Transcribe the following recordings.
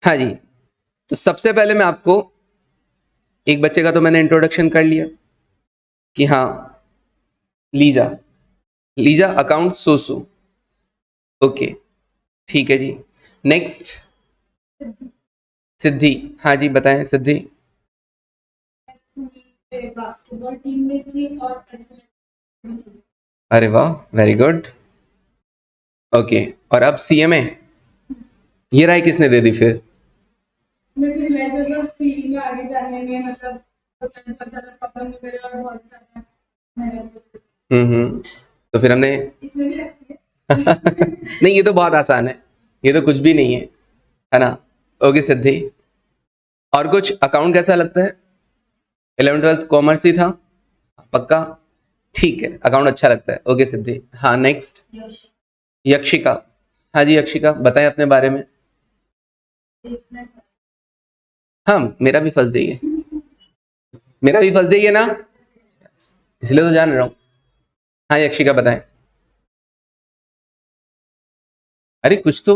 हाँ जी, तो सबसे पहले मैं आपको एक बच्चे का तो मैंने इंट्रोडक्शन कर लिया कि हाँ, लीजा, लीजा अकाउंट सोसो। ओके, ठीक है जी। नेक्स्ट सिद्धि। हाँ जी, बताएं सिद्धि। बास्केटबॉल टीम में थी और अरे वाह, वेरी गुड। ओके, और अब सीएमए, ये राय किसने दे दी फिर? मैं फिर रियलाइज हो गया उस फील्ड में आगे जाने में, मतलब बहुत ज़्यादा प्रॉब्लम हो गई और बहुत ज़्यादा मेहनत। तो फिर हमने इसमें भी लगती है। नहीं, ये तो बहुत आसान है, ये तो कुछ भी नहीं है ना? ओके सिद्धि, और कुछ अकाउंट कैसा लगता है? 11th 12th कॉमर्स ही था पक्का? ठीक है, अकाउंट अच्छा लगता है। ओके सिद्धि। हाँ, नेक्स्ट यक्षिका। हाँ जी यक्षिका, बताएं अपने बारे में। हाँ, मेरा भी फर्स्ट डे है, मेरा भी फर्स्ट डे है ना, इसलिए तो जान रहा हूँ। हाँ यक्षिका बताएं। अरे कुछ तो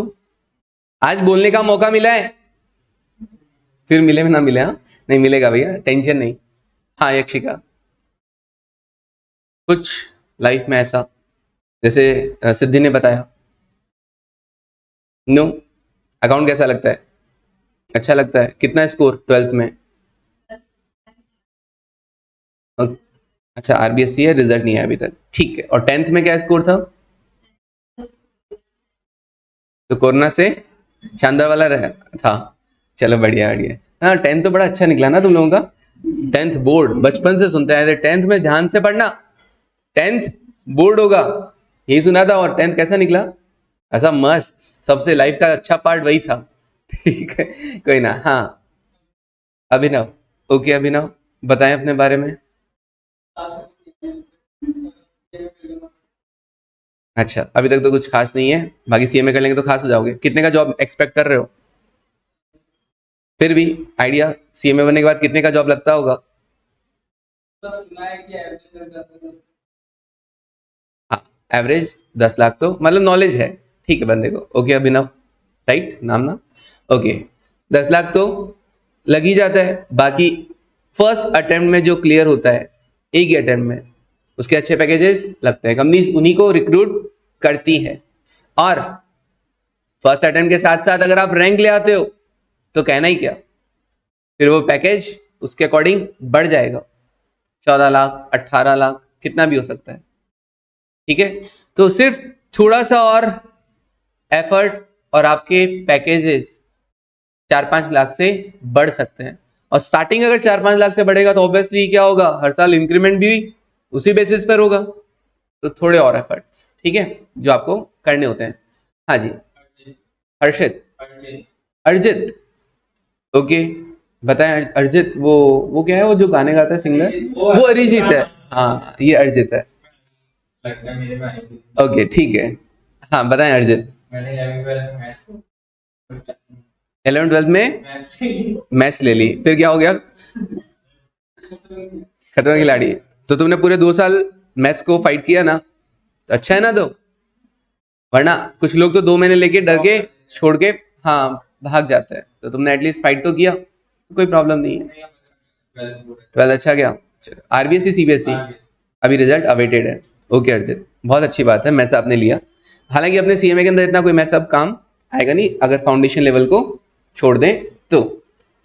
आज बोलने का मौका मिला है, फिर मिले ना मिले, हाँ नहीं मिलेगा भैया, टेंशन नहीं। हाँ यक्षिका, कुछ लाइफ में ऐसा जैसे सिद्धि ने बताया। नो, अकाउंट कैसा लगता है? अच्छा लगता है। कितना स्कोर 12th में? अच्छा, आरबीएससी है, रिजल्ट नहीं है अभी तक, ठीक है। और 10th में क्या स्कोर था? तो कोरोना से शानदार वाला रहा था। चलो बढ़िया बढ़िया। हाँ, 10th तो बड़ा अच्छा निकला ना तुम लोगों का। 10th बोर्ड बचपन से सुनते आए थे, 10th में ध्यान से पढ़ना, 10th बोर्ड होगा, यही सुना था। और 10th कैसा निकला? ऐसा मस्त, सबसे लाइफ का अच्छा पार्ट वही था। ठीक है, कोई ना। हाँ अभिनव। ओके अभिनव, बताएं अपने बारे में। अच्छा, अभी तक तो कुछ खास नहीं है, बाकी सीएमए कर लेंगे तो खास हो जाओगे। कितने का जॉब एक्सपेक्ट कर रहे हो? फिर भी आइडिया, सीएमए बनने के बाद कितने का जॉब लगता होगा? हाँ, एवरेज 10 लाख तो मतलब नॉलेज है, ठीक है बंदे को। ओके अभिनव, राइट नाम ना? ओके, 10 लाख तो लग ही जाता है। बाकी फर्स्ट अटेम्प्ट में जो क्लियर होता है, एक ही अटेम्प्ट में, उसके अच्छे पैकेजेस लगते हैं। कंपनी उन्हीं को रिक्रूट करती है। और फर्स्ट अटेम्प्ट के साथ साथ अगर आप रैंक ले आते हो तो कहना ही क्या, फिर वो पैकेज उसके अकॉर्डिंग बढ़ जाएगा, 14 लाख 18 लाख कितना भी हो सकता है। ठीक है, तो सिर्फ थोड़ा सा और एफर्ट और आपके पैकेजेस 4-5 लाख से बढ़ सकते हैं। और स्टार्टिंग अगर 4-5 लाख से बढ़ेगा तो ऑब्वियसली क्या होगा, हर साल इंक्रीमेंट भी उसी बेसिस पर होगा। तो थोड़े और एफर्ट्स, ठीक है, जो आपको करने होते हैं। हाँ जी, हर्षित, अर्जित। ओके, बताएं अर्जित, वो क्या है, वो जो गाने गाता है सिंगर? वो अरिजीत है। हाँ, ये अर्जित है। ओके ठीक है। हाँ बताएं अर्जित। 11th 12th में मैथ्स ले ली, फिर क्या हो गया? खतरनाक खिलाड़ी। तो तुमने पूरे 2 साल मैथ्स को फाइट किया ना, तो अच्छा है ना। तो वरना कुछ लोग तो 2 महीने लेके डर के छोड़ के हाँ भाग जाते हैं, तो तुमने एटलीस्ट फाइट तो किया, तो कोई प्रॉब्लम नहीं है। 12th अच्छा गया। आरबीएससी सीबीएसई, अभी रिजल्ट अवेटेड है। ओके अर्जित, बहुत अच्छी बात है, मैथ्स आपने लिया। हालांकि अपने सीएमए के अंदर इतना कोई मैथ्स अब काम आएगा नहीं अगर फाउंडेशन लेवल को छोड़ दें तो,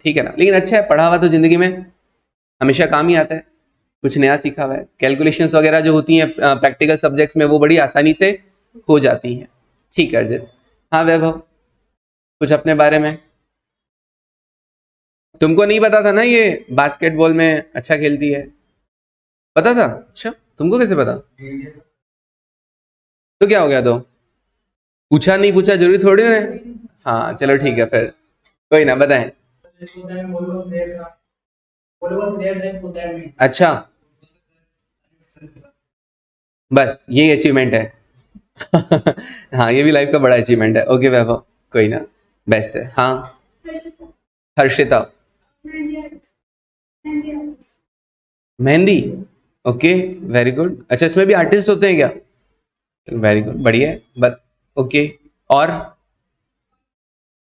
ठीक है ना। लेकिन अच्छा है, पढ़ा हुआ तो जिंदगी में हमेशा काम ही आता है, कुछ नया सीखा हुआ है। कैलकुलेशंस वगैरह जो होती हैं प्रैक्टिकल सब्जेक्ट्स में, वो बड़ी आसानी से हो जाती हैं। ठीक है अर्जित। हाँ वैभव, कुछ अपने बारे में। तुमको नहीं पता था ना ये बास्केटबॉल में अच्छा खेलती है? पता था? अच्छा, तुमको कैसे पता? तो क्या हो गया? तो पूछा नहीं पूछा जरूरी थोड़ी ना है। हाँ चलो ठीक है फिर, कोई ना, बताएं। अच्छा, बस यही अचीवमेंट है। हाँ, ये भी लाइफ का बड़ा अचीवमेंट है। ओके वैभव, कोई ना, बेस्ट है। हाँ Harshita, mehndi. Okay, very good. अच्छा, इसमें भी आर्टिस्ट होते हैं क्या? वेरी गुड, बढ़िया है। बट ओके, और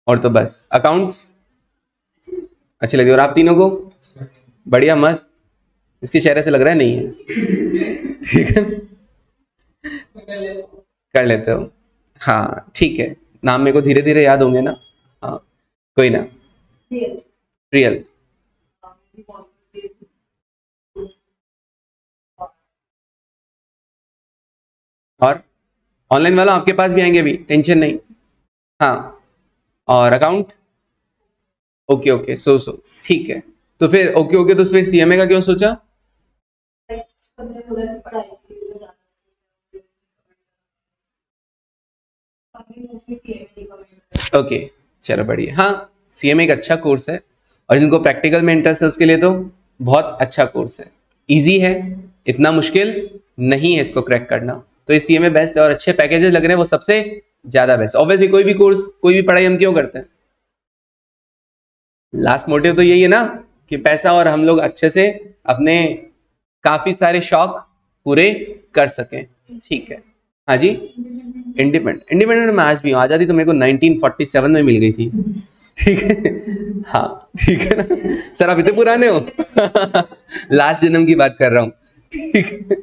और तो बस अकाउंट्स अच्छी लगी और आप तीनों को बढ़िया मस्त, इसके चेहरे से लग रहा है नहीं है। ठीक है, कर लेते हो। हाँ ठीक है, नाम मेरे को धीरे धीरे याद होंगे ना। हाँ कोई ना। रियल, और ऑनलाइन वाला आपके पास भी आएंगे अभी, टेंशन नहीं। हाँ, और अकाउंट ओके ओके, सो ठीक है। तो फिर ओके ओके, तो फिर सीएमए का क्यों सोचा? ओके चलो बढ़िया। हाँ सीएमए एक अच्छा कोर्स है, और जिनको प्रैक्टिकल में इंटरेस्ट है उसके लिए तो बहुत अच्छा कोर्स है, इजी है, इतना मुश्किल नहीं है इसको क्रैक करना। तो ये सीएमए बेस्ट है, और अच्छे पैकेजेस लग रहे हैं वो सबसे ज्यादा बेस्ट। ऑब्वियसली कोई भी कोर्स, कोई भी पढ़ाई हम क्यों करते हैं? लास्ट मोटिव तो यही है ना कि पैसा, और हम लोग अच्छे से अपने काफी सारे शौक पूरे कर सकें। ठीक है, हाँ जी। इंडिपेंडेंट मैं आज भी हूँ, आज़ादी तो मेरे को 1947 में मिल गई थी। ठीक है, हाँ ठीक है ना सर, आप इतने पुराने हो। लास्ट जन्म की बात कर रहा हूँ। ठीक है,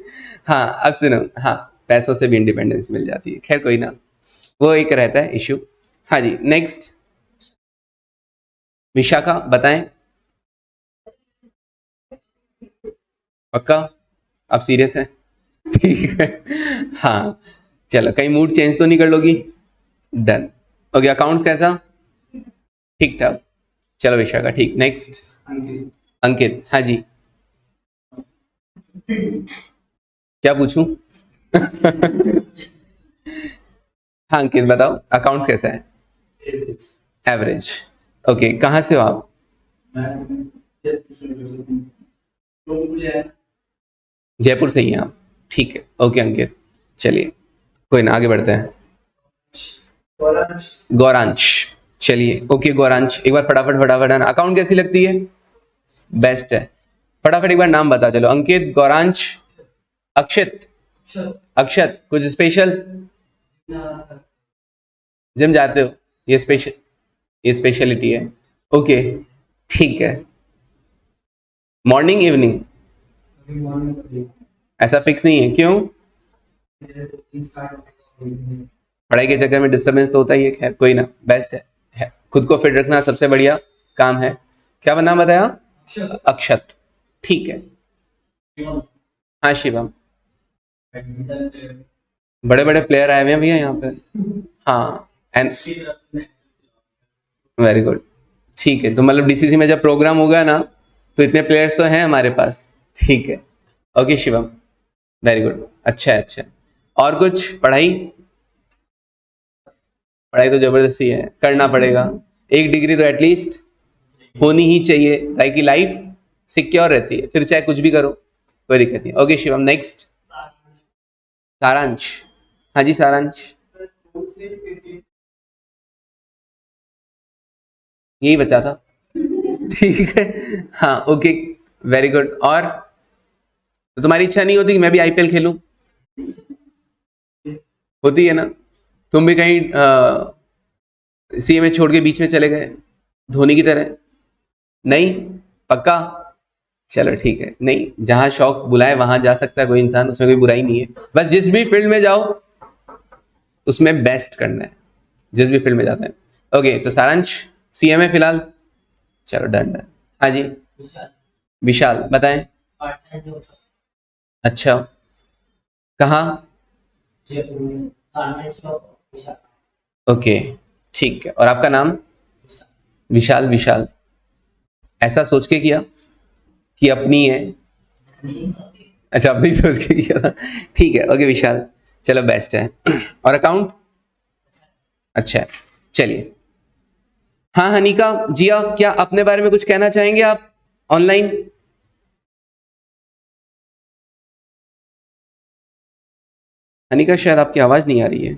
हाँ अब सुनो, हाँ पैसों से भी इंडिपेंडेंस मिल जाती है, खैर कोई ना, वो एक रहता है इशू। हाँ जी नेक्स्ट, विशाखा बताएं। पक्का आप सीरियस हैं? ठीक है, हाँ चलो, कहीं मूड चेंज तो नहीं कर लोगी? डन। ओके, अकाउंट्स कैसा? ठीक ठाक। चलो विशाखा ठीक। नेक्स्ट, अंकित। हाँ जी, क्या पूछूं? हाँ अंकित बताओ, अकाउंट्स कैसा है? एवरेज। ओके, कहाँ से हो आप? जयपुर से ही हैं आप? ठीक है ओके अंकित, चलिए कोई ना, आगे बढ़ते हैं। गौरांश, चलिए ओके गौरांश, एक बार फटाफट फटाफट अकाउंट कैसी लगती है? बेस्ट है। फटाफट एक बार नाम बता चलो, अंकित, गौरांश, अक्षित। अक्षत कुछ स्पेशल? जिम जाते हो, ये स्पेशल, ये स्पेशलिटी है। ओके ठीक है, मॉर्निंग इवनिंग ऐसा फिक्स नहीं है, क्यों? पढ़ाई के चक्कर में डिस्टरबेंस तो होता ही है, खैर कोई ना, बेस्ट है, खुद को फिट रखना सबसे बढ़िया काम है। क्या नाम बताया? अक्षत, ठीक है। हाँ शिवम, बड़े बड़े प्लेयर आए हुए हैं भैया यहाँ पे। हाँ एंड वेरी गुड, ठीक है, तो मतलब डीसीसी में जब प्रोग्राम होगा ना, तो इतने प्लेयर्स तो हैं हमारे पास। ठीक है ओके शिवम, वेरी गुड, अच्छा है अच्छा है। और कुछ पढ़ाई? पढ़ाई तो जबरदस्ती है, करना पड़ेगा, एक डिग्री तो एटलीस्ट होनी ही चाहिए, ताकि लाइफ सिक्योर रहती है, फिर चाहे कुछ भी करो कोई दिक्कत नहीं। ओके शिवम नेक्स्ट, सारांश। हाँ जी सारांश, यही बचा था। ठीक है, हाँ ओके, वेरी गुड। और तो तुम्हारी इच्छा नहीं होती कि मैं भी आईपीएल खेलूं? होती है ना, तुम भी कहीं सीएमए छोड़ के बीच में चले गए धोनी की तरह? नहीं, पक्का? चलो ठीक है, नहीं जहां शौक बुलाए वहां जा सकता है कोई इंसान, उसमें कोई बुराई नहीं है, बस जिस भी फील्ड में जाओ उसमें बेस्ट करना है, जिस भी फील्ड में जाते हैं। ओके तो सारांश सीएमए फिलहाल, चलो डन डन। हाँ जी विशाल बताएं। अच्छा, कहाँ? ओके ठीक है, और आपका नाम? विशाल, विशाल ऐसा सोच के किया कि अपनी है? अच्छा अपनी सोच के किया था, ठीक है ओके विशाल, चलो बेस्ट है। और अकाउंट अच्छा है, चलिए। हाँ हनीका जिया, क्या अपने बारे में कुछ कहना चाहेंगे आप ऑनलाइन? हनीका शायद आपकी आवाज नहीं आ रही है।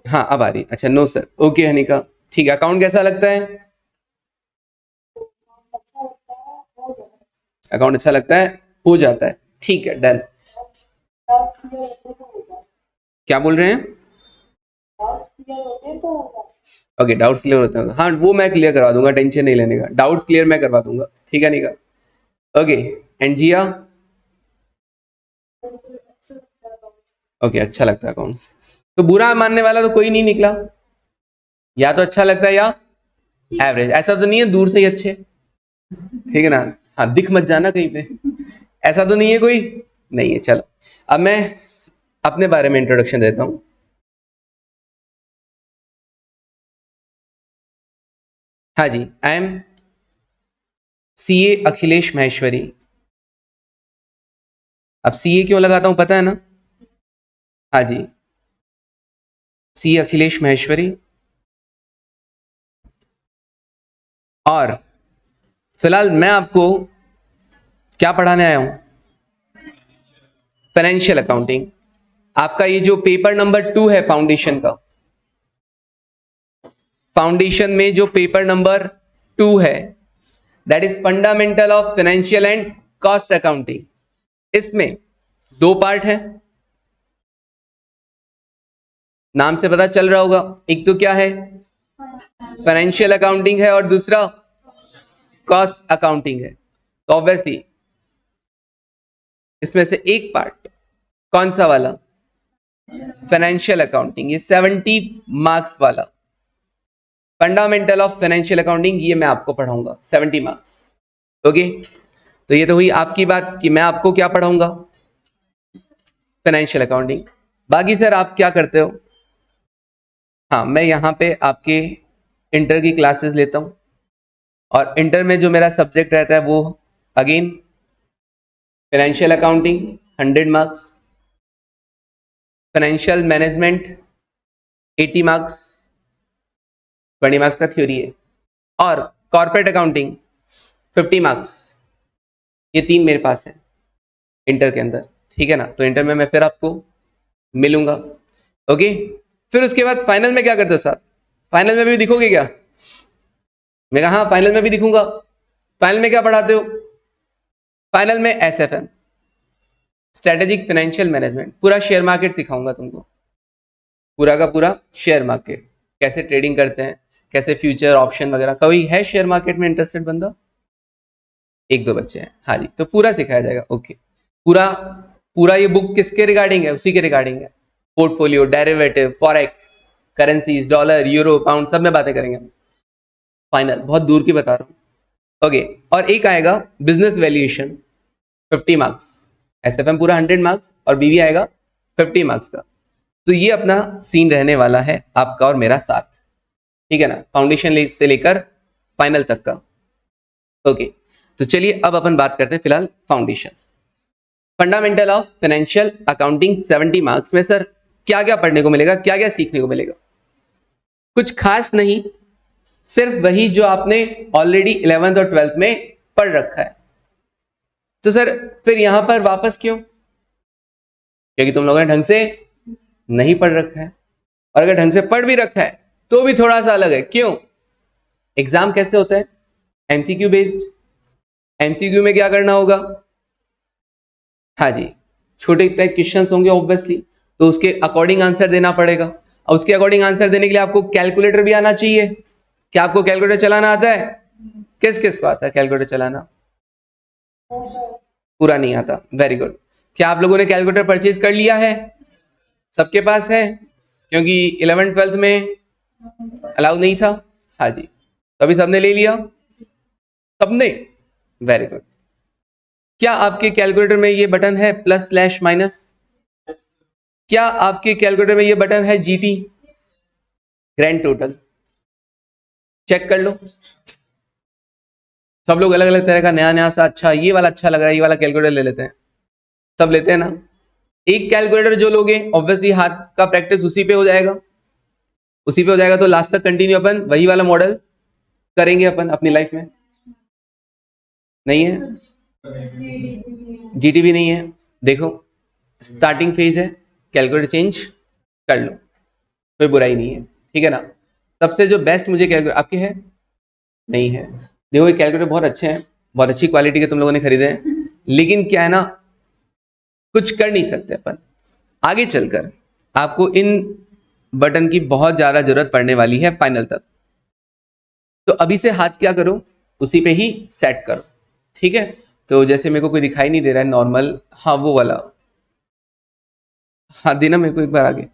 हाँ अब आ रही, अच्छा नो सर, ओके हनीका ठीक है। अकाउंट कैसा लगता है? अकाउंट अच्छा लगता है, हो जाता है, ठीक है डन। क्या बोल रहे हैं? क्लियर होते हैं तो ओके, डाउट्स क्लियर होते हैं, हाँ वो मैं क्लियर करवा दूंगा, टेंशन नहीं लेने का, डाउट्स क्लियर मैं करवा दूंगा, ठीक है निका। Okay, and Jiya? ओके, अच्छा लगता है अकाउंट्स, तो बुरा मानने वाला तो कोई नहीं निकला, या तो अच्छा लगता है या एवरेज, ऐसा तो नहीं है दूर से ही अच्छे, ठीक है ना, हाँ दिख मत जाना कहीं पे, ऐसा तो नहीं है कोई, नहीं है। चलो अब मैं अपने बारे में इंट्रोडक्शन देता हूं। हाँ जी, I am CA Akhilesh Maheshwari. अब सीए क्यों लगाता हूं पता है ना? हाँ जी, सीए अखिलेश महेश्वरी, और फिलहाल मैं आपको क्या पढ़ाने आया हूं? Financial accounting. आपका ये जो पेपर नंबर 2 है फाउंडेशन का, फाउंडेशन में जो पेपर नंबर 2 है, that is fundamental of financial and cost accounting. इसमें 2 पार्ट है, नाम से पता चल रहा होगा, एक तो क्या है फाइनेंशियल अकाउंटिंग है और दूसरा कॉस्ट अकाउंटिंग है। तो ऑब्वियसली इसमें से एक पार्ट कौन सा वाला? फाइनेंशियल अकाउंटिंग, ये 70 मार्क्स वाला फंडामेंटल ऑफ फाइनेंशियल अकाउंटिंग, ये मैं आपको पढ़ाऊंगा 70 मार्क्स। ओके, तो ये तो हुई आपकी बात कि मैं आपको क्या पढ़ाऊंगा, फाइनेंशियल अकाउंटिंग। बाकी सर आप क्या करते हो? हाँ, मैं यहाँ पे आपके इंटर की क्लासेस लेता हूँ, और इंटर में जो मेरा सब्जेक्ट रहता है वो again financial accounting 100 marks, financial management 80 marks, 20 marks का थ्योरी है, और कॉर्पोरेट अकाउंटिंग 50 मार्क्स। ये 3 मेरे पास है इंटर के अंदर, ठीक है ना। तो इंटर में मैं फिर आपको मिलूंगा। ओके, फिर उसके बाद फाइनल में क्या करते हो साहब? फाइनल में भी दिखोगे क्या? मैं कहा हाँ फाइनल में भी दिखूंगा। फाइनल में क्या पढ़ाते हो? फाइनल में एसएफएम, स्ट्रेटेजिक फाइनेंशियल मैनेजमेंट, पूरा शेयर मार्केट सिखाऊंगा तुमको, पूरा का पूरा शेयर मार्केट, कैसे ट्रेडिंग करते हैं, कैसे फ्यूचर ऑप्शन वगैरह। कोई है शेयर मार्केट में इंटरेस्टेड बंदा? 1-2 बच्चे हैं, हाँ जी, तो पूरा सिखाया जाएगा। ओके, पूरा पूरा ये बुक किसके रिगार्डिंग है? उसी के रिगार्डिंग है, portfolio, derivative, forex, currencies, dollar, euro, pound, सब में बातें करेंगे। फाइनल बहुत दूर की बता रहा हूँ। ओके, और एक आएगा बिजनेस वैल्यूएशन 50 मार्क्स, एसएफएम पूरा 100 मार्क्स, और बीवी आएगा 50 मार्क्स का। तो ये अपना सीन रहने वाला है आपका और मेरा साथ, ठीक है ना, फाउंडेशन से लेकर फाइनल तक का। ओके, तो चलिए अब अपन बात करते हैं फिलहाल foundations. Fundamental of financial accounting 70 marks में सर क्या क्या पढ़ने को मिलेगा, क्या क्या सीखने को मिलेगा? कुछ खास नहीं, सिर्फ वही जो आपने ऑलरेडी 11th और 12th में पढ़ रखा है। तो सर फिर यहां पर वापस क्यों? क्योंकि तुम लोगों ने ढंग से नहीं पढ़ रखा है, और अगर ढंग से पढ़ भी रखा है तो भी थोड़ा सा अलग है। क्यों? एग्जाम कैसे होता है? MCQ based. एमसीक्यू में क्या करना होगा? हाँ जी, छोटे टाइप क्वेश्चंस होंगे ऑब्वियसली, तो उसके अकॉर्डिंग आंसर देना पड़ेगा। और उसके अकॉर्डिंग आंसर देने के लिए आपको कैलकुलेटर भी आना चाहिए। क्या आपको कैलकुलेटर चलाना आता है? किस किस को आता है कैलकुलेटर चलाना? पूरा नहीं आता, वेरी गुड। क्या आप लोगों ने कैलकुलेटर परचेज कर लिया है? सबके पास है? क्योंकि 11th 12th में अलाउ नहीं था। हाँ जी, तो अभी सबने ले लिया, सबने, वेरी गुड। क्या आपके कैलकुलेटर में ये बटन है प्लस स्लैश माइनस? क्या आपके कैलकुलेटर में ये बटन है जीटी, ग्रैंड टोटल? चेक कर लो। सब लोग अलग अलग तरह का नया नया सा, अच्छा ये वाला अच्छा लग रहा है, ये वाला कैलकुलेटर ले लेते हैं। सब लेते हैं ना? एक कैलकुलेटर जो लोगे ऑब्वियसली हाथ का प्रैक्टिस उसी पे हो जाएगा, उसी पे हो जाएगा, तो लास्ट तक कंटिन्यू अपन वही वाला मॉडल करेंगे अपन अपनी लाइफ में। नहीं है? जीटी भी नहीं है? देखो स्टार्टिंग फेज है, कैलकुलेटर चेंज कर लो, कोई बुराई नहीं है, ठीक है ना। सबसे जो बेस्ट मुझे कैलकुलेटर आपके है नहीं है, देखो ये कैलकुलेटर बहुत अच्छे हैं, बहुत अच्छी क्वालिटी के तुम लोगों ने खरीदे हैं, लेकिन क्या है ना, कुछ कर नहीं सकते अपन आगे चलकर। आपको इन बटन की बहुत ज़्यादा जरूरत पड़ने वाली है फाइनल तक। तो अभी से हाथ क्या करो, उसी पे ही सेट करो, ठीक है। तो जैसे मेरे को कोई दिखाई नहीं दे रहा है नॉर्मल, हाँ वो वाला, हाँ देना मेरे को एक बार आगे।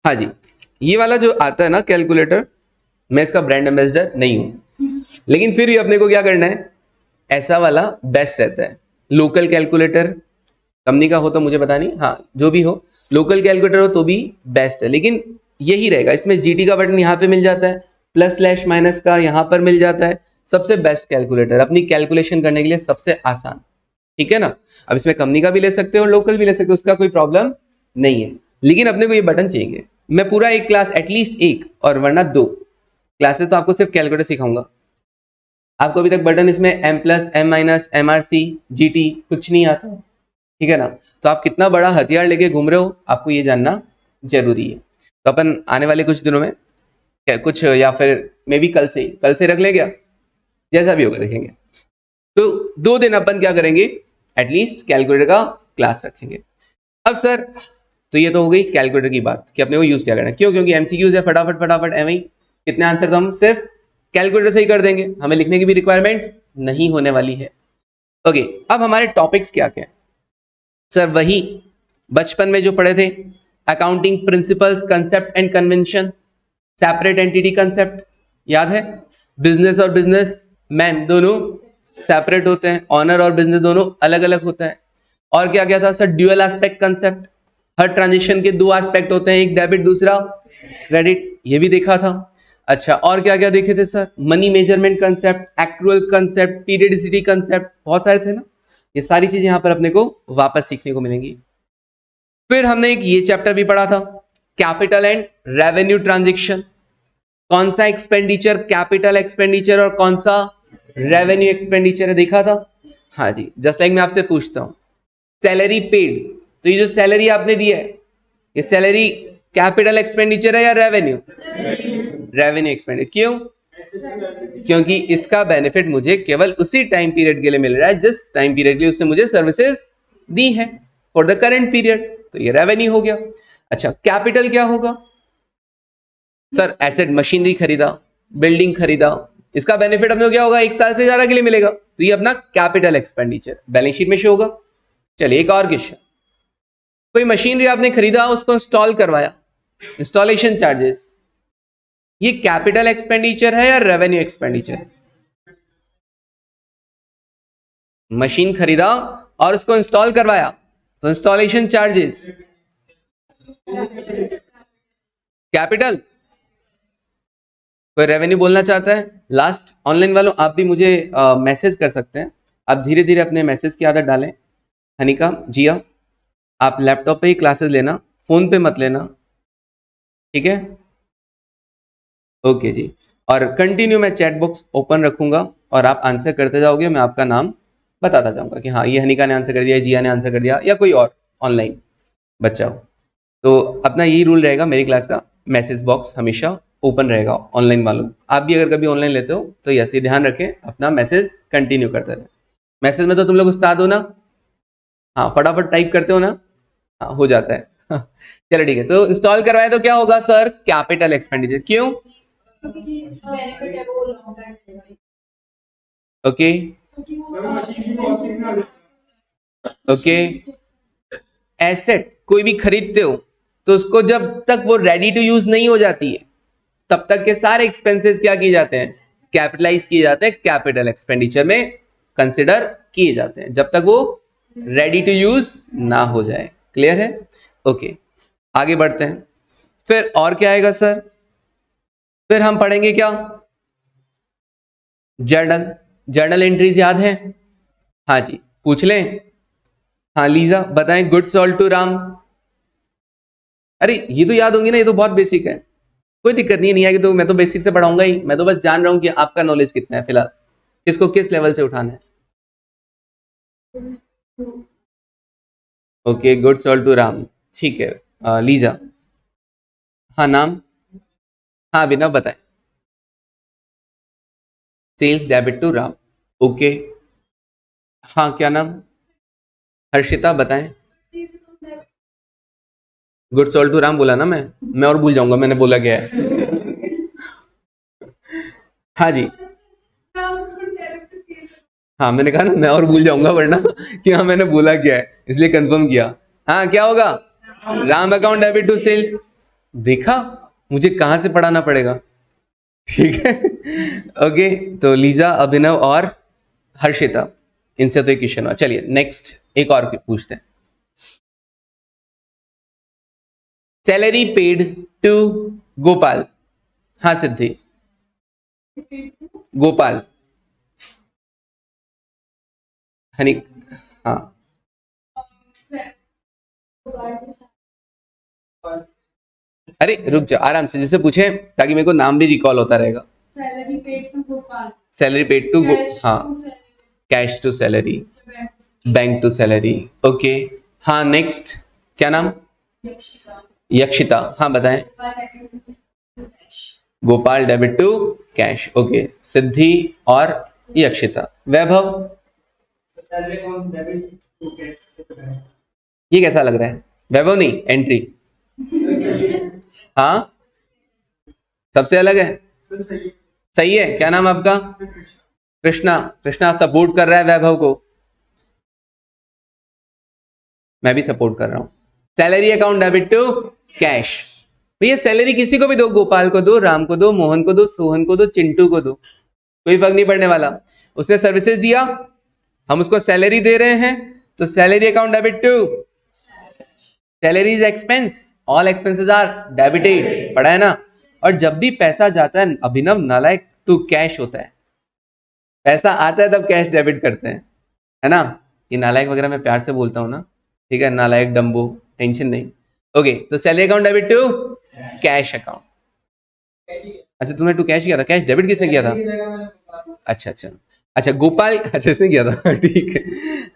हाँ जी, ये वाला जो आता है ना कैलकुलेटर, मैं इसका ब्रांड एम्बेसडर नहीं हूं, लेकिन फिर भी अपने को क्या करना है, ऐसा वाला बेस्ट रहता है। लोकल कैलकुलेटर कंपनी का हो तो मुझे पता नहीं, हाँ जो भी हो, लोकल कैलकुलेटर हो तो भी बेस्ट है, लेकिन यही रहेगा। इसमें जीटी का बटन यहाँ पे मिल जाता है, प्लस स्लैश माइनस का यहाँ पर मिल जाता है। सबसे बेस्ट कैलकुलेटर, अपनी कैलकुलेशन करने के लिए सबसे आसान, ठीक है ना। अब इसमें कंपनी का भी ले सकते हो, लोकल भी ले सकते हो, उसका कोई प्रॉब्लम नहीं है, लेकिन अपने को ये बटन चाहिए। मैं पूरा एक क्लास, एटलीस्ट एक और वरना दो क्लासेस तो आपको सिर्फ कैलकुलेटर सिखाऊंगा। आपको अभी तक बटन इसमें M plus, M minus, M R C, G T कुछ नहीं आता, ठीक है ना। तो आप कितना बड़ा हथियार लेके घूम रहे हो, आपको ये जानना जरूरी है। तो अपन आने वाले कुछ दिनों में कुछ, या फिर मे बी कल से रख ले क्या, जैसा भी होगा देखेंगे। तो 2 दिन अपन क्या करेंगे, एटलीस्ट कैलकुलेटर का क्लास रखेंगे। अब सर, तो ये तो हो गई कैलकुलेटर की बात कि अपने को यूज क्या करना है, क्यों, क्योंकि एमसीक्यूज है, फटाफट फटाफट एम ही कितने आंसर तो हम सिर्फ कैलकुलेटर से ही कर देंगे, हमें लिखने की भी रिक्वायरमेंट नहीं होने वाली है। ओके, अब हमारे टॉपिक्स क्या क्या है सर, वही बचपन में जो पढ़े थे, accounting principles, concept and convention, separate entity concept याद है, बिजनेस और बिजनेस मैन दोनों सेपरेट होते हैं, ऑनर और बिजनेस दोनों अलग अलग होता है। और क्या क्या था सर, ड्यूअल एस्पेक्ट कंसेप्ट, हर ट्रांजेक्शन के 2 एस्पेक्ट होते हैं, एक डेबिट दूसरा क्रेडिट, ये भी देखा था। अच्छा, और क्या क्या देखे थे sir, money measurement concept, accrual concept, periodicity concept, बहुत सारे थे ना। ये सारी चीजें यहां पर अपने को वापस सीखने को मिलेंगी। फिर हमने एक ये चैप्टर भी पढ़ा था, कैपिटल एंड रेवेन्यू ट्रांजेक्शन, कौन सा एक्सपेंडिचर कैपिटल एक्सपेंडिचर और कौन सा रेवेन्यू एक्सपेंडिचर है, देखा था। हाँ जी, जस्ट लाइक मैं आपसे पूछता हूं, सैलरी पेड, तो ये जो सैलरी आपने दी है, ये सैलरी कैपिटल एक्सपेंडिचर है या रेवेन्यू, रेवेन्यू एक्सपेंडिचर, क्यों, क्योंकि इसका बेनिफिट मुझे केवल उसी टाइम पीरियड के लिए मिल रहा है जिस टाइम पीरियड के लिए उसने मुझे सर्विसेज दी है, फॉर द करंट पीरियड, तो ये रेवेन्यू हो गया। अच्छा, कैपिटल क्या होगा सर, एसेट, मशीनरी खरीदा, बिल्डिंग खरीदा, इसका बेनिफिट अपने को क्या होगा, 1 साल से ज्यादा के लिए मिलेगा, तो ये अपना कैपिटल एक्सपेंडिचर बैलेंस शीट में शो होगा। चलिए एक और क्वेश्चन, कोई मशीनरी आपने खरीदा, उसको इंस्टॉल करवाया, इंस्टॉलेशन चार्जेस, ये कैपिटल एक्सपेंडिचर है या रेवेन्यू एक्सपेंडिचर, मशीन खरीदा और उसको इंस्टॉल करवाया, तो इंस्टॉलेशन चार्जेस कैपिटल। कोई रेवेन्यू बोलना चाहता है लास्ट, ऑनलाइन वालों आप भी मुझे मैसेज कर सकते हैं, आप धीरे धीरे अपने मैसेज की आदत डालें। हनिका, जिया, आप लैपटॉप पे ही क्लासेस लेना, फोन पे मत लेना, ठीक है। ओके जी, और कंटिन्यू मैं चैट बॉक्स ओपन रखूंगा और आप आंसर करते जाओगे, मैं आपका नाम बताता जाऊंगा कि हाँ ये हनिका ने आंसर कर दिया, जिया ने आंसर कर दिया, या कोई और ऑनलाइन बच्चा हो। तो अपना यही रूल रहेगा मेरी क्लास का, मैसेज बॉक्स हमेशा ओपन रहेगा ऑनलाइन वालों। आप भी अगर कभी ऑनलाइन लेते हो तो ऐसे ध्यान रखें, अपना मैसेज कंटिन्यू करते रहे। मैसेज में तो तुम लोग उस्ताद हो ना, हाँ फटाफट टाइप करते हो ना, हाँ हो जाता है चलो ठीक है, तो इंस्टॉल करवाए तो क्या होगा सर, कैपिटल एक्सपेंडिचर, क्यों, ओके ओके, एसेट कोई भी खरीदते हो तो उसको जब तक वो रेडी टू यूज नहीं हो जाती है, तब तक के सारे एक्सपेंसेस क्या किए जाते हैं, कैपिटलाइज किए जाते हैं, कैपिटल एक्सपेंडिचर में कंसिडर किए जाते हैं, जब तक वो रेडी टू यूज ना हो जाए। क्लियर है, ओके आगे बढ़ते हैं। फिर और क्या आएगा सर, फिर हम पढ़ेंगे क्या, जर्नल, जर्नल एंट्रीज याद है, हाँ जी पूछ लें। हाँ लीजा बताएं, गुड सॉल्ट टू राम, अरे ये तो याद होंगी ना, ये तो बहुत बेसिक है, कोई दिक्कत नहीं आएगी तो मैं तो बेसिक से पढ़ाऊंगा ही, मैं तो बस जान रहा हूं कि आपका नॉलेज कितना है फिलहाल, किसको किस लेवल से उठाना है। Okay good sold to Ram, ठीक है। लीजा, हाँ नाम, हाँ बिना बताए, sales debit to Ram, okay, हाँ क्या नाम, हर्षिता बताएं। गुड सोल टू राम बोला ना मैं और भूल जाऊंगा मैंने बोला क्या है। हाँ जी, हाँ मैंने कहा ना मैं और भूल जाऊंगा वरना कि हाँ मैंने बोला क्या है, इसलिए कंफर्म किया। हाँ क्या होगा, Ram account debit to sales. देखा, मुझे कहां से पढ़ाना पड़ेगा। ठीक है। ओके, तो लीजा, अभिनव और हर्षिता, इनसे तो एक क्वेश्चन हुआ। चलिए नेक्स्ट एक और पूछते हैं। Salary paid to Gopal. हाँ सिद्धि। गोपाल। हनी। हाँ अरे रुक जाओ, आराम से जैसे पूछे ताकि मेरे को नाम भी रिकॉल होता रहेगा। Salary paid to Gopal. Salary paid to go, हाँ cash to salary, bank to salary. Okay, हाँ नेक्स्ट क्या नाम। यक्षिता, हाँ बताएं। Gopal debit to cash. Okay, Siddhi और यक्षिता। वैभव, ये कैसा लग रहा है। वैभव नहीं, एंट्री। हाँ सबसे अलग है। सही है, क्या नाम आपका। कृष्णा। कृष्णा सपोर्ट कर रहा है वैभव को, मैं भी सपोर्ट कर रहा हूं। Salary account debit to cash. भैया सैलरी किसी को भी दो, गोपाल को दो, राम को दो, मोहन को दो, सोहन को दो, चिंटू को दो, कोई फर्क नहीं पड़ने वाला। उसने सर्विसेज दिया, हम उसको सैलरी दे रहे हैं, तो salary account debit to. Salary is expense, all expenses are debited, पढ़ा है ना। और जब भी पैसा जाता है अभिनव, नालायक, टू कैश होता है। पैसा आता है तब कैश डेबिट करते हैं, है ना। ये नालायक वगैरह मैं प्यार से बोलता हूं ना, ठीक है, नालायक डम्बो, टेंशन नहीं। ओके, तो salary account debit to cash account. अच्छा तुमने टू कैश किया था, कैश डेबिट किसने किया था। अच्छा अच्छा अच्छा, गोपाल, अच्छा इसने किया था। ठीक है,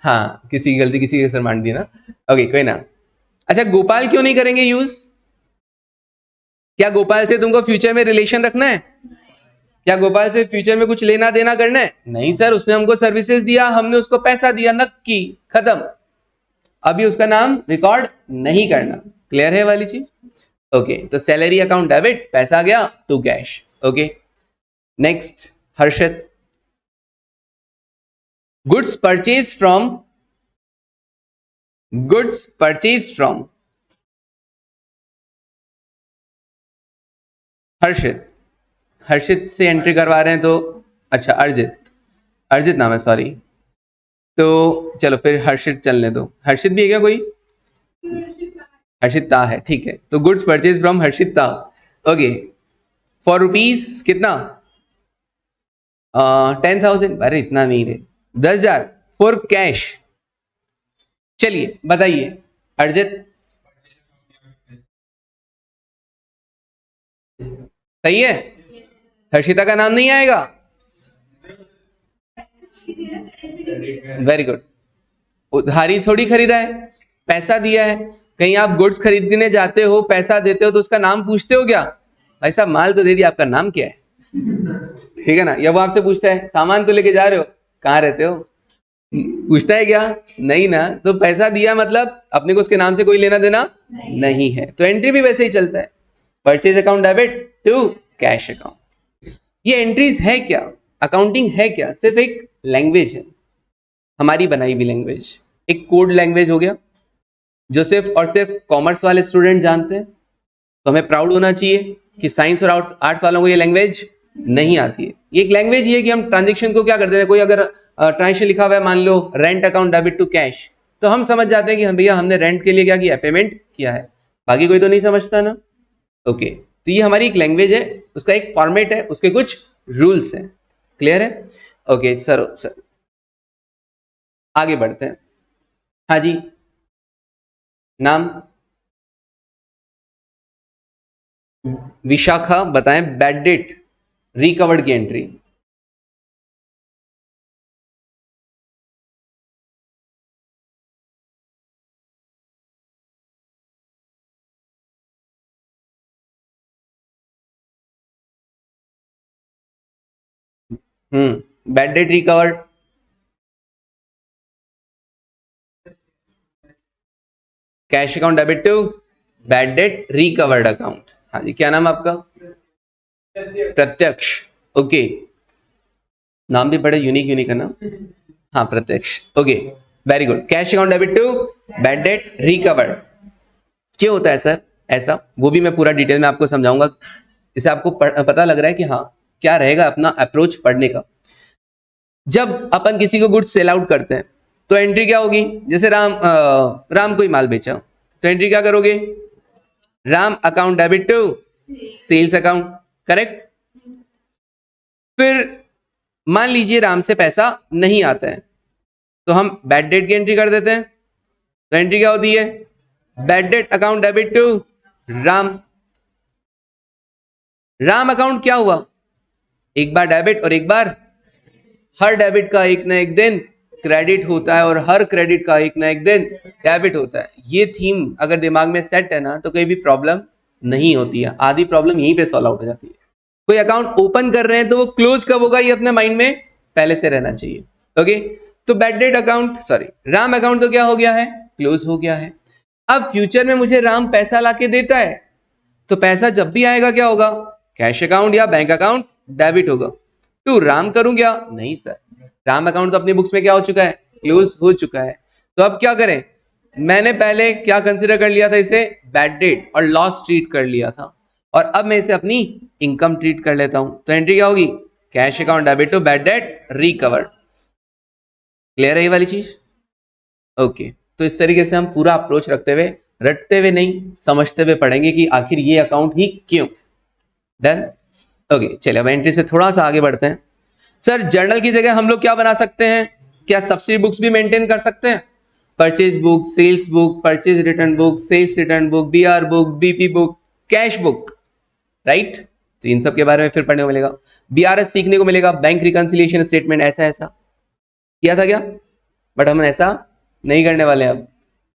हाँ किसी की गलती किसी के सर मान दी ना। ओके कोई ना। अच्छा गोपाल क्यों नहीं करेंगे यूज, क्या गोपाल से तुमको फ्यूचर में रिलेशन रखना है, क्या गोपाल से फ्यूचर में कुछ लेना देना करना है। नहीं सर, उसने हमको सर्विसेज दिया, हमने उसको पैसा दिया, नक्की खत्म, अभी उसका नाम रिकॉर्ड नहीं करना। क्लियर है वाली चीज। ओके, तो सैलरी अकाउंट डेबिट, पैसा गया to cash. Okay next, Harshit. Goods purchase from, goods purchase from. Harshit, Harshit से एंट्री करवा रहे हैं तो, अच्छा अर्जित, अर्जित नाम है सॉरी। तो चलो फिर हर्षित चलने दो। हर्षित भी है क्या कोई। हर्षिता है, ठीक है, तो goods purchase from Harshita. Okay, for rupees कितना, 10,000, अरे इतना नहीं रे, 10,000 फॉर कैश। चलिए बताइए अर्जित। सही है, हर्षिता का नाम नहीं आएगा। वेरी गुड, उधारी थोड़ी खरीदा है, पैसा दिया है। कहीं आप गुड्स खरीदने जाते हो, पैसा देते हो तो उसका नाम पूछते हो क्या, भाई साहब माल तो दे दिया, आपका नाम क्या है। ठीक है ना, या वो आपसे पूछता है सामान तो लेके जा रहे हो, कहाँ रहते हो, पूछता है क्या, नहीं ना। तो पैसा दिया मतलब अपने को उसके नाम से कोई लेना देना नहीं है, तो एंट्री भी वैसे ही चलता है, purchase account debit to cash account. ये एंट्रीज है क्या, अकाउंटिंग है क्या, सिर्फ एक लैंग्वेज है, हमारी बनाई हुई लैंग्वेज, एक कोड लैंग्वेज हो गया, जो सिर्फ और सिर्फ कॉमर्स वाले स्टूडेंट जानते हैं। तो हमें प्राउड होना चाहिए कि साइंस और आर्ट्स वालों को ये लैंग्वेज नहीं आती है। ये एक लैंग्वेज ही है कि हम ट्रांजेक्शन को क्या करते हैं, कोई अगर ट्रांजेक्शन लिखा हुआ है, मान लो rent account debit to cash, तो हम समझ जाते हैं कि हम भैया हमने रेंट के लिए क्या किया, पेमेंट किया है, बाकी कोई तो नहीं समझता ना। ओके, तो ये हमारी एक लैंग्वेज है, उसका एक फॉर्मेट है, उसके कुछ रूल्स हैं। क्लियर है। ओके सर आगे बढ़ते हैं। हाँ जी, नाम। विशाखा बताएं, बैड डेट रिकवर्ड की entry. Bad debt recovered. Cash account debit to bad debt recovered account. हाँ जी, क्या नाम आपका? प्रत्यक्ष। ओके, नाम भी बड़े यूनिक है ना। हाँ, प्रत्यक्ष। Okay, very good. Cash account debit to bad debt recovered. क्यों होता है सर ऐसा, वो भी मैं पूरा डिटेल में आपको समझाऊंगा। इससे आपको पता लग रहा है कि हाँ क्या रहेगा अपना अप्रोच पढ़ने का। जब अपन किसी को गुड्स सेल आउट करते हैं तो एंट्री क्या होगी? जैसे राम कोई माल बेचा तो एंट्री क्या करोगे? Ram account debit to sales account, correct. फिर मान लीजिए राम से पैसा नहीं आता है तो हम बैड डेट की एंट्री कर देते हैं। तो एंट्री क्या होती है? Bad debt account debit to Ram. Ram account क्या हुआ? एक बार डेबिट और एक बार, हर डेबिट का एक ना एक दिन क्रेडिट होता है और हर क्रेडिट का एक ना एक दिन डेबिट होता है। ये थीम अगर दिमाग में सेट है ना तो कोई भी प्रॉब्लम नहीं होती है, आधी प्रॉब्लम यहीं पे सॉल्व आउट हो जाती है। कोई अकाउंट ओपन कर रहे हैं तो वो क्लोज कब होगा ये अपने माइंड में पहले से रहना चाहिए। ओके, तो bad debt account, sorry Ram account तो क्या हो गया है? क्लोज हो गया है। अब फ्यूचर में मुझे राम पैसा लाके देता है तो पैसा जब भी आएगा क्या होगा? कैश अकाउंट या बैंक अकाउंट डेबिट होगा। तो राम करूं क्या? नहीं सर, राम अकाउंट तो अपनी बुक्स में क्या हो चुका है? क्लोज हो चुका है। तो अब क्या करें? मैंने पहले क्या कंसीडर कर लिया था? इसे बैड डेट और लॉस ट्रीट कर लिया था और अब मैं इसे अपनी इनकम ट्रीट कर लेता हूं। तो एंट्री क्या होगी? Cash account debit to bad debt recovered. Clear है ये वाली चीज? ओके, तो इस तरीके से हम पूरा अप्रोच रखते हुए, रटते हुए नहीं समझते हुए पढ़ेंगे कि आखिर ये अकाउंट ही क्यों। डन? ओके, चलिए अब एंट्री से थोड़ा सा आगे बढ़ते हैं। सर जर्नल की जगह हम लोग क्या बना सकते हैं? क्या सब्सिडी बुक्स भी मेंटेन कर सकते हैं? Purchase book, sales book, purchase return book, sales return book, BR book, BP book, cash book, right. तो इन सब के बारे में फिर पढ़ने को मिलेगा। बीआरएस सीखने को मिलेगा, बैंक रिकंसिलिएशन स्टेटमेंट, ऐसा ऐसा किया था क्या? बट हम ऐसा नहीं करने वाले हैं अब,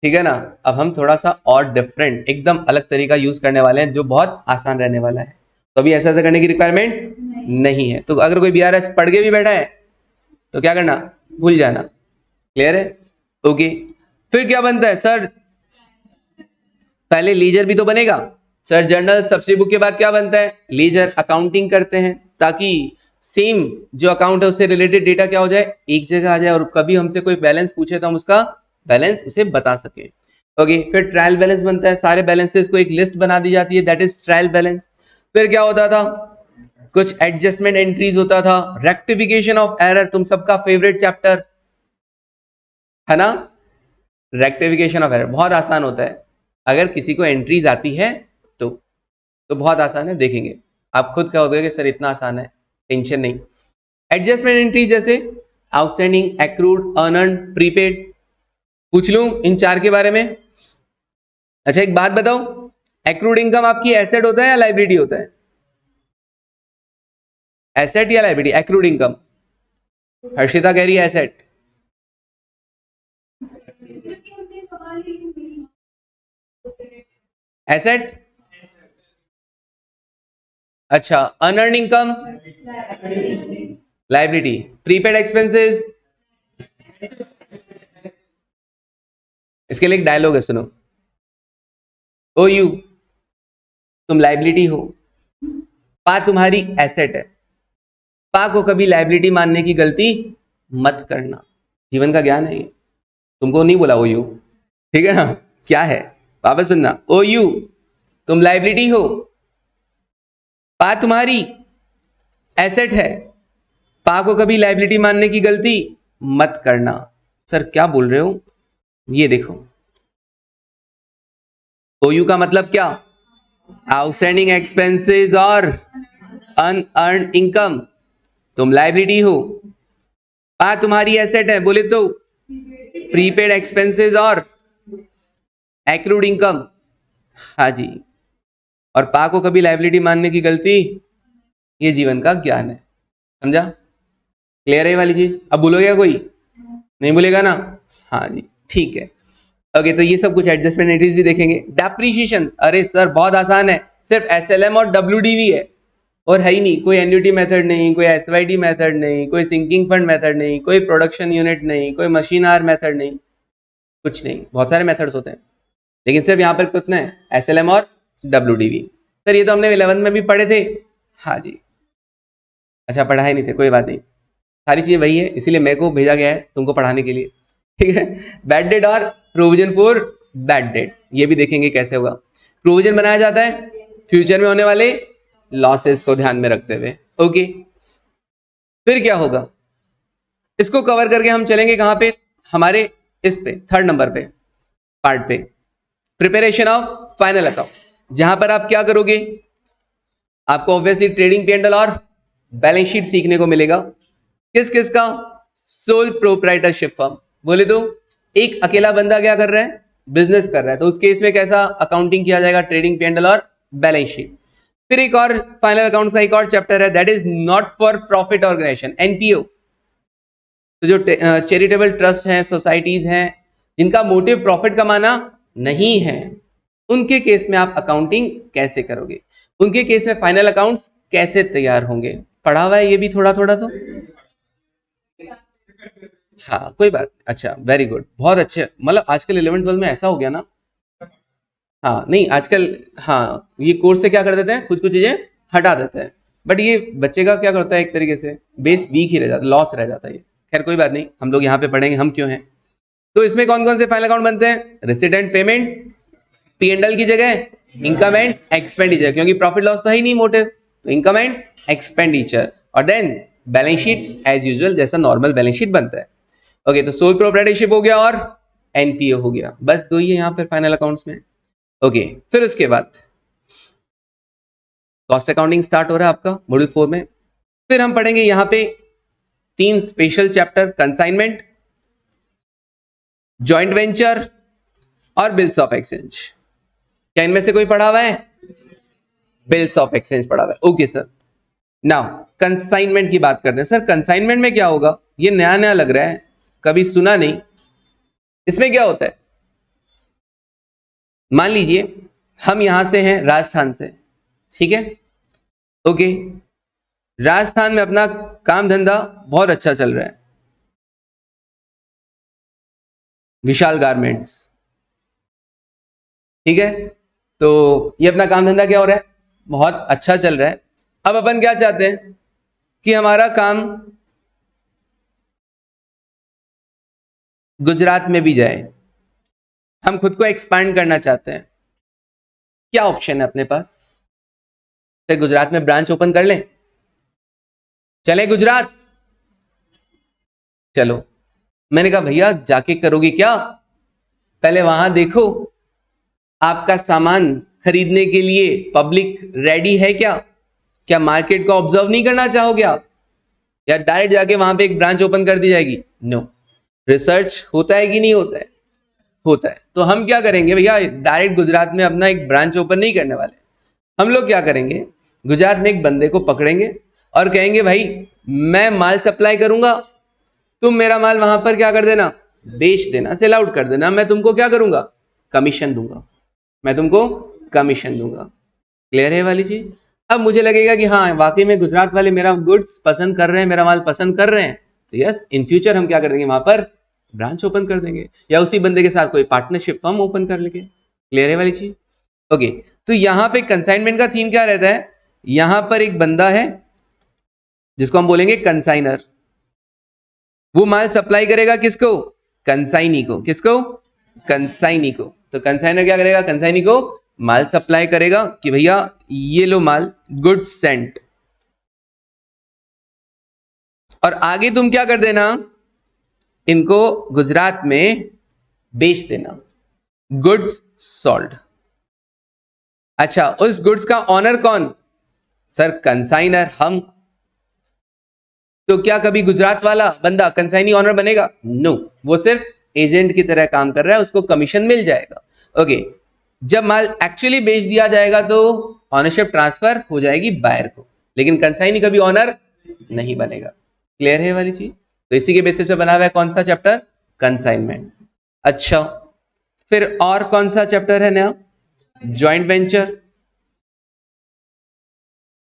ठीक है ना। अब हम थोड़ा सा और डिफरेंट, एकदम अलग तरीका यूज करने वाले हैं जो बहुत आसान रहने वाला है। तो अभी ऐसा ऐसा करने की रिक्वायरमेंट नहीं है। तो अगर कोई बीआरएस पढ़ के भी बैठा है तो क्या करना? भूल जाना। क्लियर है? ओके, फिर क्या बनता है सर? पहले लीजर भी तो बनेगा सर। जर्नल सब्सिडी बुक के बाद क्या बनता है? लीजर। अकाउंटिंग करते हैं ताकि सेम जो अकाउंट है उससे रिलेटेड डेटा क्या हो जाए? एक जगह आ जाए और कभी हमसे कोई बैलेंस पूछे तो हम उसका बैलेंस उसे बता सके। ओके, फिर ट्रायल बैलेंस बनता है। सारे बैलेंसेस को एक लिस्ट बना दी जाती है, दैट इज ट्रायल बैलेंस। फिर क्या होता था? कुछ एडजस्टमेंट एंट्रीज होता था। रेक्टिफिकेशन ऑफ एरर, तुम सबका फेवरेट चैप्टर है ना। रेक्टिफिकेशन ऑफ एरर बहुत आसान होता है। अगर किसी को एंट्रीज आती है तो बहुत आसान है, देखेंगे आप खुद क्या होगा कि सर इतना आसान है, टेंशन नहीं। एडजस्टमेंट एंट्रीज जैसे आउटस्टैंडिंग, एक्रूड, अर्नड, प्रीपेड, पूछ लूं इन चार के बारे में। अच्छा एक बात बताओ, एक्रूड इनकम आपकी एसेट होता है या लाइबिलिटी होता है? एसेट या लाइबिलिटी? Accrued income. हर्षिता कह रही है एसेट। एसेट। अच्छा, unearned income liability. Prepaid expenses, इसके लिए एक डायलॉग है, सुनो। ओ यू, तुम लाइबिलिटी हो, पा तुम्हारी एसेट है, पा को कभी लाइबिलिटी मानने की गलती मत करना। जीवन का ज्ञान है ये, तुमको नहीं बोला ओ यू, ठीक है ना। क्या है वापस सुनना। ओ यू, तुम लाइबिलिटी हो, पा तुम्हारी एसेट है, पा को कभी लाइबिलिटी मानने की गलती मत करना। सर क्या बोल रहे हो? ये देखो, ओयू का मतलब क्या? आउटस्टैंडिंग एक्सपेंसेस और अनअर्न्ड इनकम। तुम लाइबिलिटी हो, पा तुम्हारी एसेट है, बोले तो प्रीपेड एक्सपेंसेस और एक्रूड इनकम। हाँ जी, और पा को कभी लाइबिलिटी मानने की गलती, ये जीवन का ज्ञान है। समझा? क्लियर है ये वाली चीज? अब बोलोगे कोई? नहीं बोलेगा ना? हाँ जी, ठीक है। ओके, तो ये सब कुछ एडजस्टमेंट एंट्रीज भी देखेंगे। डेप्रिसिएशन, अरे सर बहुत आसान है, सिर्फ एसएलएम और डब्ल्यूडीवी है और है ही नहीं। कोई एन्युटी मेथड नहीं, कोई एसवाईडी मेथड नहीं, कोई सिंकिंग फंड मेथड नहीं, कोई प्रोडक्शन यूनिट नहीं, कोई मशीन आर मेथड नहीं, कुछ नहीं। बहुत सारे मेथड्स होते हैं। लेकिन सिर्फ यहाँ पर कितना है, SLM और WDV। सर ये तो हमने 11th में भी पढ़े थे। हाँ जी, अच्छा पढ़ाए नहीं थे, कोई बात नहीं, सारी चीजें वही है, इसीलिए मेरे को भेजा गया है तुमको पढ़ाने के लिए, ठीक है। बैड डेट और प्रोविजन फॉर बैड डेट, ये भी देखेंगे कैसे होगा। प्रोविजन बनाया जाता है फ्यूचर में होने वाले लॉसेस को ध्यान में रखते हुए। ओके, फिर क्या होगा, इसको कवर करके हम चलेंगे कहां पे, हमारे इस पे 3rd नंबर पे पार्ट पे, प्रिपरेशन ऑफ फाइनल अकाउंट्स, जहां पर आप क्या करोगे, आपको ऑब्वियसली ट्रेडिंग P&L और बैलेंस शीट सीखने को मिलेगा। किस किस का, सोल प्रोप्राइटरशिप फर्म, बोले तो एक अकेला बंदा क्या कर रहा है, बिजनेस कर रहा है, तो उस केस में कैसा अकाउंटिंग किया जाएगा, ट्रेडिंग P&L और बैलेंस शीट। फिर एक और फाइनल अकाउंट्स का एक और चैप्टर है, that is not for profit organisation, NPO। तो जो चैरिटेबल ट्रस्ट हैं, सोसाइटीज हैं, जिनका मोटिव प्रॉफिट कमाना नहीं है, उनके केस में आप अकाउंटिंग कैसे करोगे, उनके केस में फाइनल अकाउंट्स कैसे तैयार होंगे, पढ़ा हुआ है ये भी थोड़ा थोड़ा तो। हाँ कोई बात, अच्छा वेरी गुड, बहुत अच्छे, मतलब आजकल 11th 12th में ऐसा हो गया ना। हाँ नहीं आजकल, हाँ ये कोर्स से क्या कर देते हैं, कुछ कुछ चीजें हटा देते हैं, बट ये बच्चे का क्या करता है, एक तरीके से बेस वीक ही रह जाता है, लॉस रह जाता है ये। खैर कोई बात नहीं, हम लोग यहाँ पे पढ़ेंगे, हम क्यों हैं। तो इसमें कौन कौन से फाइनल अकाउंट बनते हैं, रेसिडेंट पेमेंट, P&L की जगह इनकम एंड एक्सपेंडिचर, क्योंकि प्रॉफिट लॉस तो है ही नहीं मोटिव, तो इनकम एंड एक्सपेंडिचर, और then balance sheet as usual जैसा नॉर्मल बैलेंस शीट बनता है। ओके, तो सोल प्रोप्राइटरशिप हो गया और NPO हो गया, बस दो ही है यहाँ पर फाइनल अकाउंट्स में। ओके, फिर उसके बाद कॉस्ट अकाउंटिंग स्टार्ट हो रहा है आपका मॉड्यूल 4 में। फिर हम पढ़ेंगे यहाँ पे 3 special chapter, consignment, joint venture और बिल्स ऑफ एक्सचेंज। क्या इनमें से कोई पढ़ा हुआ है, बिल्स ऑफ एक्सचेंज पढ़ा हुआ है, ओके सर। नाउ कंसाइनमेंट की बात करते हैं। सर कंसाइनमेंट में क्या होगा, ये नया नया लग रहा है, कभी सुना नहीं। इसमें क्या होता है, मान लीजिए हम यहां से हैं राजस्थान से, ठीक है, ओके, राजस्थान में अपना काम धंधा बहुत अच्छा चल रहा है, विशाल गारमेंट्स, ठीक है, तो ये अपना काम धंधा क्या हो रहा है, बहुत अच्छा चल रहा है। अब अपन क्या चाहते हैं कि हमारा काम गुजरात में भी जाए, हम खुद को एक्सपांड करना चाहते हैं, क्या ऑप्शन है अपने पास, फिर गुजरात में ब्रांच ओपन कर लें, चले गुजरात, चलो। मैंने कहा भैया जाके करोगे क्या, पहले वहां देखो आपका सामान खरीदने के लिए पब्लिक रेडी है क्या, क्या मार्केट को ऑब्जर्व नहीं करना चाहोगे आप, या डायरेक्ट जाके वहां पे एक ब्रांच ओपन कर दी जाएगी, नो, रिसर्च होता है कि नहीं होता है, होता है। तो हम क्या करेंगे भैया, डायरेक्ट गुजरात में अपना एक ब्रांच ओपन नहीं करने वाले, हम लोग क्या करेंगे, गुजरात में एक बंदे को पकड़ेंगे और कहेंगे भाई मैं माल सप्लाई करूंगा, तुम मेरा माल वहां पर क्या कर देना, बेच देना, सेल आउट कर देना, मैं तुमको क्या करूंगा, कमीशन दूंगा, मैं तुमको कमीशन दूंगा। क्लियर है वाली चीज। अब मुझे लगेगा कि हाँ वाकई में गुजरात वाले मेरा गुड्स पसंद कर रहे हैं, मेरा माल पसंद कर रहे हैं, तो यस इन फ्यूचर हम क्या कर देंगे, वहां पर ब्रांच ओपन कर देंगे, या उसी बंदे के साथ कोई पार्टनरशिप फर्म ओपन कर लेंगे। क्लियर है वाली चीज। ओके, तो यहां पे कंसाइनमेंट का थीम क्या रहता है, यहां पर एक बंदा है जिसको हम बोलेंगे कंसाइनर, वो माल सप्लाई करेगा किसको, कंसाइनी को, किसको, कंसाइनी को। तो कंसाइनर क्या करेगा, कंसाइनी को माल सप्लाई करेगा कि भैया ये लो माल, गुड्स सेंट, और आगे तुम क्या कर देना, इनको गुजरात में बेच देना, गुड्स सोल्ड। अच्छा, उस गुड्स का ऑनर कौन, सर कंसाइनर, हम। तो क्या कभी गुजरात वाला बंदा कंसाइनी ऑनर बनेगा, नो, वो सिर्फ एजेंट की तरह काम कर रहा है, उसको कमीशन मिल जाएगा। ओके, जब माल एक्चुअली बेच दिया जाएगा तो ऑनरशिप ट्रांसफर हो जाएगी बायर को, लेकिन कंसाइनी कभी ऑनर नहीं बनेगा। क्लियर है वाली चीज। तो इसी के बेसिस पे बना हुआ है कौन सा चैप्टर, कंसाइनमेंट। अच्छा, फिर और कौन सा चैप्टर है नया, जॉइंट वेंचर।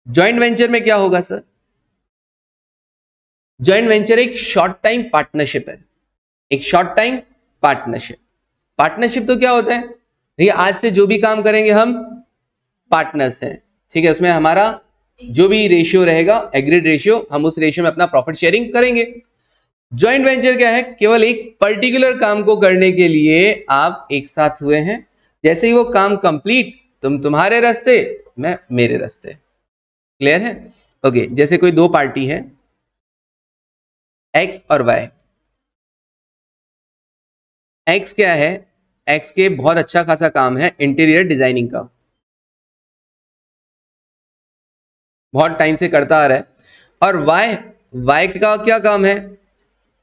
जॉइंट वेंचर में क्या होगा सर, जॉइंट वेंचर एक शॉर्ट टाइम पार्टनरशिप है, एक शॉर्ट टाइम पार्टनरशिप। पार्टनरशिप तो क्या होता है, देखिए आज से जो भी काम करेंगे हम पार्टनर्स हैं, ठीक है, उसमें हमारा जो भी रेशियो रहेगा एग्रीड रेशियो, हम उस रेशियो में अपना प्रॉफिट शेयरिंग करेंगे। जॉइंट वेंचर क्या है, केवल एक पर्टिकुलर काम को करने के लिए आप एक साथ हुए हैं, जैसे ही वो काम कंप्लीट, तुम तुम्हारे रास्ते, मैं मेरे रास्ते। क्लियर है? ओके, जैसे कोई दो पार्टी है एक्स और वाई। एक्स क्या है, एक्स के बहुत अच्छा खासा काम है इंटीरियर डिजाइनिंग का, बहुत टाइम से करता आ रहा है। और वाई, वाई का क्या काम है,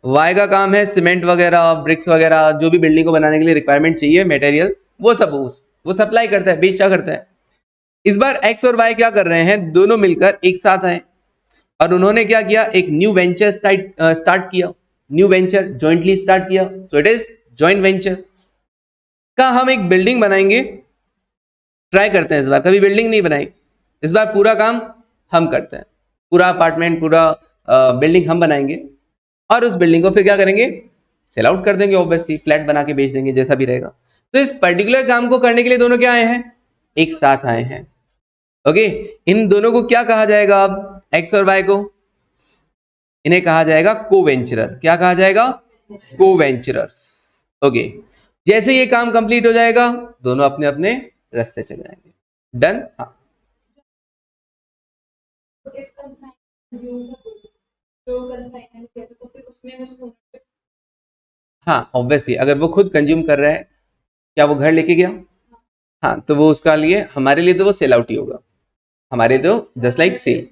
वाई का काम है सीमेंट वगैरह, ब्रिक्स वगैरह, जो भी बिल्डिंग को बनाने के लिए रिक्वायरमेंट चाहिए मटेरियल, वो सब वो सप्लाई करता है, बेचा करता है। इस बार एक्स और वाई क्या कर रहे हैं, दोनों मिलकर एक साथ आए और उन्होंने क्या किया, एक न्यू वेंचर स्टार्ट किया, न्यू वेंचर जॉइंटली स्टार्ट किया, so it is joint venture. का हम एक बिल्डिंग बनाएंगे, ट्राई करते हैं इस बार, कभी बिल्डिंग नहीं बनाई, इस बार पूरा काम हम करते हैं, पूरा अपार्टमेंट, पूरा बिल्डिंग हम बनाएंगे और उस बिल्डिंग को फिर क्या करेंगे, सेल आउट कर देंगे, ऑब्वियसली फ्लैट बना के बेच देंगे, जैसा भी रहेगा। तो इस पर्टिकुलर काम को करने के लिए दोनों क्या आए हैं, एक साथ आए हैं। ओके, इन दोनों को क्या कहा जाएगा, अब एक्स और वाई को, इन्हें कहा जाएगा कोवेंचरर। क्या कहा जाएगा, कोवेंचरर्स। ओके, जैसे ये काम कंप्लीट हो जाएगा दोनों अपने अपने रास्ते चले जाएंगे। डन? हाँ, हाँ ऑब्वियसली अगर वो खुद कंज्यूम कर रहा है, क्या वो घर लेके गया, हाँ, तो वो उसका लिए, हमारे लिए तो वो सेल आउट ही होगा, हमारे तो जस्ट लाइक सेल।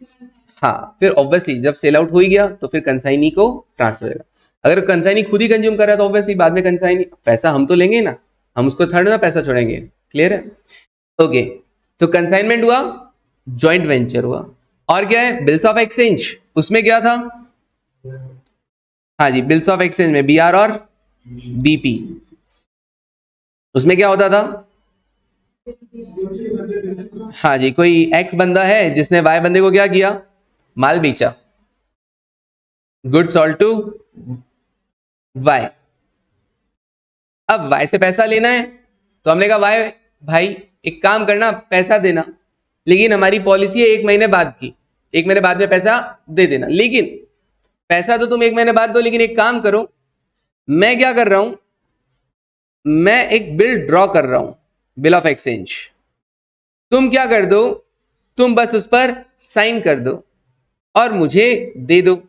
हाँ, फिर ऑब्वियसली जब सेल आउट हो ही गया तो फिर कंसाइनी को ट्रांसफर होगा। अगर कंसाइनी खुद ही कंज्यूम कर रहा है तो ऑब्वियसली बाद में कंसाइनी, पैसा हम तो लेंगे ही ना, हम उसको थर्ड ना पैसा छोड़ेंगे। क्लियर है? ओके, तो कंसाइनमेंट हुआ, जॉइंट वेंचर हुआ, और क्या है, बिल्स ऑफ एक्सचेंज। उसमें क्या था, हाँ जी, बिल्स ऑफ एक्सचेंज में बीआर और बीपी, उसमें क्या होता था, हाँ जी, कोई एक्स बंदा है जिसने वाई बंदे को क्या किया, माल बेचा, गुड सॉल्ड टू वाई। अब वाई से पैसा लेना है तो हमने कहा वाई भाई एक काम करना, पैसा देना, लेकिन हमारी पॉलिसी है 1 महीने बाद की, 1 महीने बाद में पैसा दे देना, लेकिन पैसा तो तुम 1 महीने बाद दो, लेकिन एक काम करो, मैं क्या कर रहा हूं, मैं एक बिल ड्रॉ कर रहा हूं, बिल ऑफ एक्सचेंज, तुम क्या कर दो, तुम बस उस पर साइन कर दो और मुझे दे दो।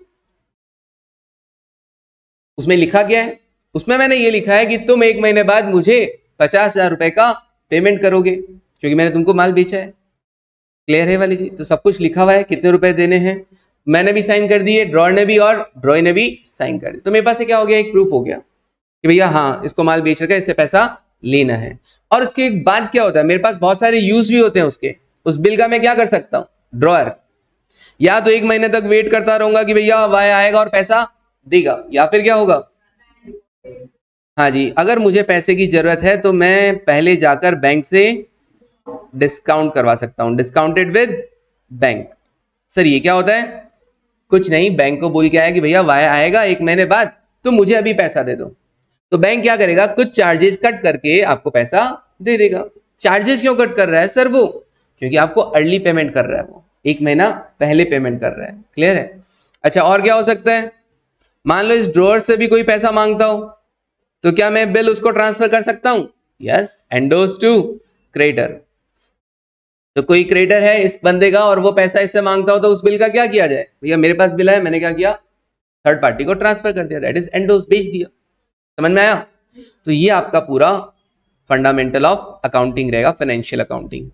उसमें लिखा क्या है, उसमें मैंने ये लिखा है कि तुम 1 महीने बाद मुझे 50,000 रुपए का पेमेंट करोगे, क्योंकि मैंने तुमको माल बेचा है। क्लियर है वाली चीज? तो सब कुछ लिखा हुआ है, कितने रुपए देने हैं, मैंने भी साइन कर दिए, ड्रॉर ने भी और ड्रॉय ने भी साइन कर दिया, तो मेरे पास से क्या हो गया, एक प्रूफ हो गया कि भैया हाँ इसको माल बेच रखा है, इससे पैसा लेना है। और उसके बाद क्या होता है, मेरे पास बहुत सारे यूज भी होते हैं उसके, उस बिल का मैं क्या कर सकता हूं, ड्रॉयर, या तो 1 महीने तक वेट करता रहूंगा कि भैया वाई आएगा और पैसा देगा, या फिर क्या होगा, हाँ जी, अगर मुझे पैसे की जरूरत है तो मैं पहले जाकर बैंक से डिस्काउंट करवा सकता हूं, डिस्काउंटेड विद बैंक। सर ये क्या होता है, कुछ नहीं, बैंक को बोल के आया कि भैया वाई आएगा 1 महीने बाद, तो मुझे अभी पैसा दे दो, तो बैंक क्या करेगा, कुछ चार्जेस कट करके आपको पैसा दे देगा। चार्जेस क्यों कट कर रहा है सर वो, क्योंकि आपको अर्ली पेमेंट कर रहा है, वो 1 महीना पहले पेमेंट कर रहा है। क्लियर है? अच्छा, और क्या हो सकता है, मान लो इस ड्रॉअर से भी कोई पैसा मांगता हो, तो क्या मैं बिल उसको ट्रांसफर कर सकता हूं, यस, एंडोस टू क्रेडिटर। तो कोई क्रेडिटर है इस बंदे का और वो पैसा इससे मांगता हो, तो उस बिल का क्या किया जाए, भैया मेरे पास बिल है, मैंने क्या किया, थर्ड पार्टी को ट्रांसफर कर दिया, दैट इज एंडोस, बेच दिया। समझ में आया? तो ये आपका पूरा फंडामेंटल ऑफ अकाउंटिंग रहेगा, फाइनेंशियल अकाउंटिंग,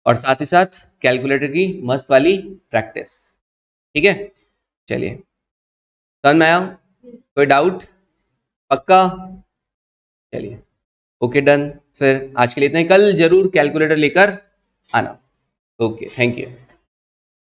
और साथ ही साथ कैलकुलेटर की मस्त वाली प्रैक्टिस। ठीक है, चलिए, समझ में आया, कोई डाउट, पक्का? चलिए, ओके डन, फिर आज के लिए इतना ही, कल जरूर कैलकुलेटर लेकर आना। Okay, thank you.